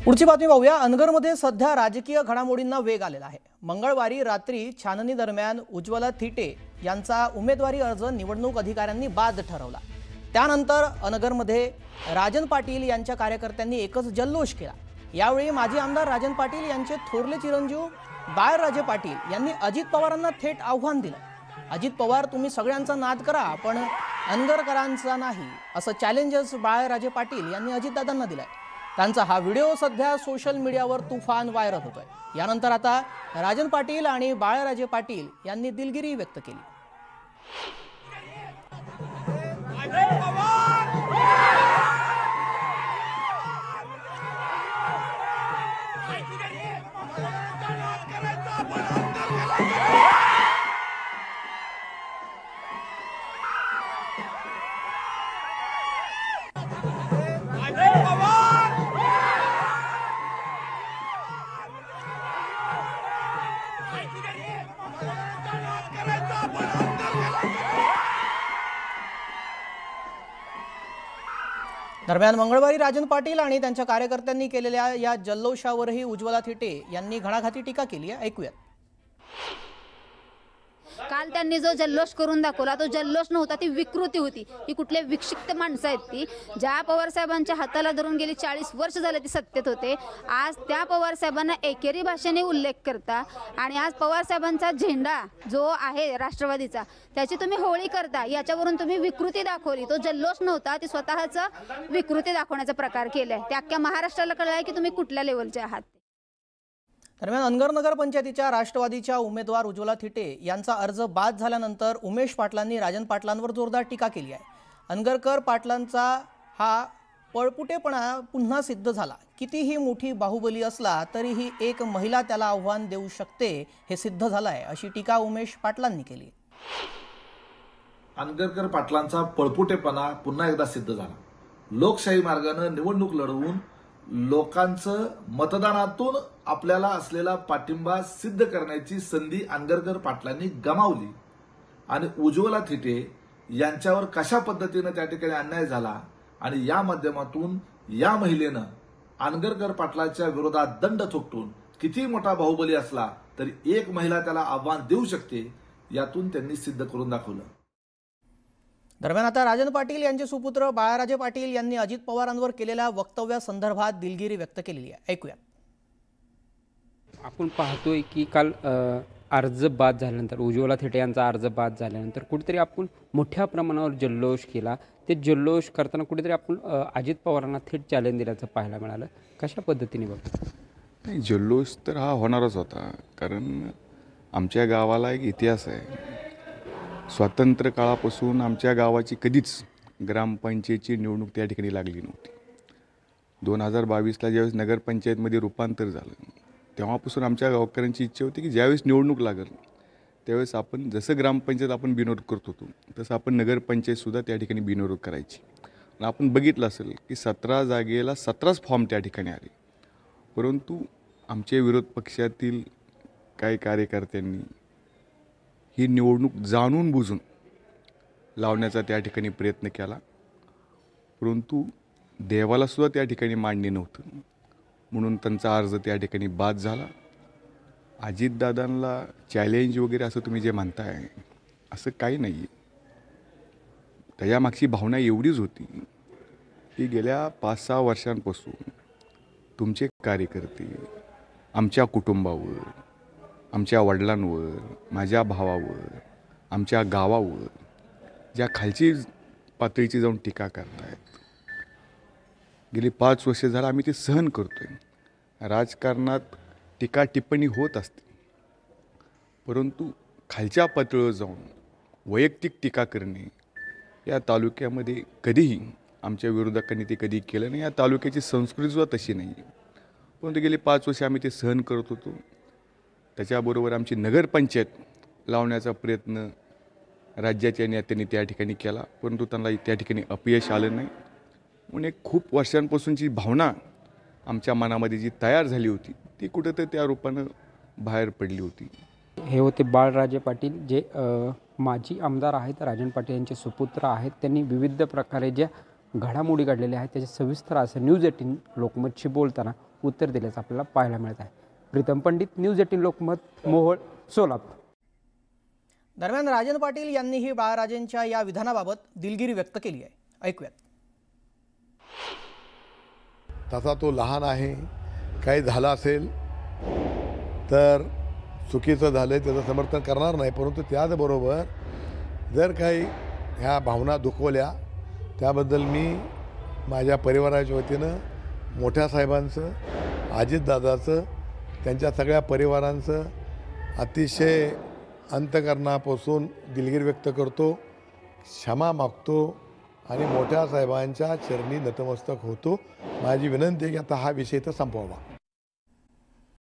पुढची बातमी पाहूया। अनगरमध्ये सध्या राजकीय घडामोडींना वेग आलेला आहे। मंगळवारी रात्री छाननी दरम्यान उज्ज्वला थिटे यांचा उमेदवारी अर्ज निवडणूक अधिकाऱ्यांनी बाद ठरवला। त्यानंतर अनगरमध्ये राजन पाटील यांच्या कार्यकर्त्यांनी एकच जल्लोष केला। यावेळी माजी आमदार राजन पाटील यांचे थोरले चिरंजीव बाळराजे पाटील यांनी अजित पवारांना थेट आव्हान दिलं। अजित पवार, तुम्ही सगळ्यांचा नाद करा पण अनगरकरांचा नाही, असं चॅलेंजर्स बाळराजे पाटील यांनी अजितदादांना दिलंय। त्यांचा हा व्हिडिओ सध्या सोशल मीडियावर तुफान व्हायरल होतोय। यानंतर आता राजन पाटील आणि बाळराजे पाटील यांनी दिलगिरी व्यक्त केली। दरम्यान मंगळवारी राजन पाटील आणि त्यांच्या कार्यकर्त्यांनी केलेल्या या जल्लोषावरही उज्ज्वला थिटे यांनी घणाघाती टीका केली आहे। ऐकूया। काल त्यांनी जो जल्लोष करून दाखवला तो जल्लोष नव्हता, ती विकृती होती। ही कुठले विक्षिप्त माणसं आहेत ती, ज्या पवार साहेबांच्या हाताला धरून गेली 40 वर्ष झाले ती सत्तेत होते। आज त्या पवार साहेबांना एकेरी भाषेने उल्लेख करता आणि आज पवार साहेबांचा झेंडा जो आहे राष्ट्रवादीचा त्याची तुम्ही होळी करता। याच्यावरून तुम्ही विकृती दाखवली। तो जल्लोष नव्हता, ती स्वतःचा विकृती दाखवण्याचा प्रकार केलाय। ते अख्ख्या महाराष्ट्राला कळलंय की तुम्ही कुठल्या लेवलचे आहात। दरम्यान अनगर नगर पंचायतीच्या राष्ट्रवादीच्या उमेदवार उज्ज्वला थिटे यांचा अर्ज बाद झाल्यानंतर उमेश पाटलांनी राजन पाटलांवर जोरदार टीका केली आहे। अनगरकर पाटलांचा हा पळपुटेपणा पुन्हा सिद्ध झाला। कितीही मोठी बाहुबली असला तरीही एक महिला त्याला आव्हान देऊ शकते हे सिद्ध झालं आहे, अशी टीका उमेश पाटलांनी केली। अनगरकर पाटलांचा पळपुटेपणा पुन्हा एकदा सिद्ध झाला। लोकशाही मार्गाने निवडणूक लढवून लोकांचं मतदानातून आपल्याला असलेला पाठिंबा सिद्ध करण्याची संधी अनगरकर पाटलांनी गमावली आणि उज्ज्वला थिटे यांच्यावर कशा पद्धतीने त्या ठिकाणी अन्याय झाला आणि या माध्यमातून या महिलेनं अनगरकर पाटलाच्या विरोधात दंड थोपटून किती मोठा बाहुबली असला तरी एक महिला त्याला आव्हान देऊ शकते, यातून त्यांनी सिद्ध करून दाखवलं। दरम्यान आता राजन पाटील यांचे सुपुत्र बाळराजे पाटील यांनी अजित पवारांवर केलेल्या वक्तव्यासंदर्भात दिलगिरी व्यक्त केलेली आहे। ऐकूया। आपण पाहतोय की काल अर्ज बाद झाल्यानंतर उज्ज्वला थिटे यांचा अर्ज बाद झाल्यानंतर कुठेतरी आपण मोठ्या प्रमाणावर जल्लोष केला। ते जल्लोष करताना कुठेतरी आपण अजित पवारांना थेट चॅलेंज दिल्याचं पाहायला मिळालं। कशा पद्धतीने बघतो? नाही, जल्लोष तर हा होणारच होता, कारण आमच्या गावाला एक इतिहास आहे। स्वातंत्र्य काळापासून आमच्या गावाची कधीच ग्रामपंचायतीची निवडणूक त्या ठिकाणी लागली नव्हती। 2022ला ज्यावेळेस नगरपंचायतमध्ये रूपांतर झालं तेव्हापासून आमच्या गावकऱ्यांची इच्छा होती की ज्यावेळेस निवडणूक लागेल त्यावेळेस आपण जसं ग्रामपंचायत आपण बिनविरोध करत होतो तसं आपण नगरपंचायतसुद्धा त्या ठिकाणी बिनविरोध करायची। आणि आपण बघितलं असेल की 17 जागेला 17च फॉर्म त्या ठिकाणी आले, परंतु आमच्या विरोध पक्षातील काही कार्यकर्त्यांनी ही निवडणूक जाणून बुजून लावण्याचा त्या ठिकाणी प्रयत्न केला, परंतु देवाला सुद्धा त्या ठिकाणी मान्य नव्हतं, म्हणून त्यांचा अर्ज त्या ठिकाणी बाद झाला। अजितदादांना चॅलेंज वगैरे असं तुम्ही जे म्हणताय असं काही नाही आहे। त्याच्यामागची भावना एवढीच होती की गेल्या 5-6 वर्षांपासून तुमचे कार्यकर्ते आमच्या कुटुंबावर, आमच्या वडिलांवर, माझ्या भावावर, आमच्या गावावर ज्या खालची पातळीची जाऊन टीका करतायत, गेली 5 वर्ष झालं आम्ही ते सहन करतोय। राजकारणात टीका टिप्पणी होत असते, परंतु खालच्या पातळीवर जाऊन वैयक्तिक टीका करणे या तालुक्यामध्ये कधीही आमच्या विरोधकांनी ते कधी केलं नाही। या तालुक्याची संस्कृतीसुद्धा तशी नाही आहे, परंतु गेली 5 वर्ष आम्ही ते सहन करत होतो। त्याच्याबरोबर आमची नगरपंचायत लावण्याचा प्रयत्न राज्याच्या नेत्यांनी त्या ठिकाणी केला, परंतु त्यांना त्या ठिकाणी अपयश आलं नाही। म्हणून एक खूप वर्षांपासूनची भावना आमच्या मनामध्ये जी तयार झाली होती ती कुठेतरी त्या रूपानं बाहेर पडली होती। हे होते बाळराजे पाटील, जे माजी आमदार आहेत, राजन पाटील यांचे सुपुत्र आहेत। त्यांनी विविध प्रकारे ज्या घडामोडी घडलेल्या आहेत त्याचे सविस्तर असं न्यूज 18 लोकमतशी बोलताना उत्तर दिल्याचं आपल्याला पाहायला मिळत आहे. प्रीतम पंडित, न्यूज 18 लोकमत, मोहोळ, सोलापूर. दरम्यान राजन पाटील यांनीही बाळराजेंच्या या विधानाबाबत दिलगिरी व्यक्त केली आहे. ऐकूयात. तसा तो लहान आहे, काही झालं असेल तर चुकीचं झालं त्याचं समर्थन करणार नाही, परंतु त्याचबरोबर जर काही ह्या भावना दुखवल्या त्याबद्दल मी माझ्या परिवाराच्या वतीनं मोठ्या साहेबांचं, अजितदादाचं, त्यांच्या सगळ्या परिवारांचं अतिशय अंतःकरणापासून दिलगिरी व्यक्त करतो, क्षमा मागतो आणि मोठ्या साहेबांच्या चरणी नतमस्तक होतो. माझी विनंती आहे की आता हा विषय तर संपवावा.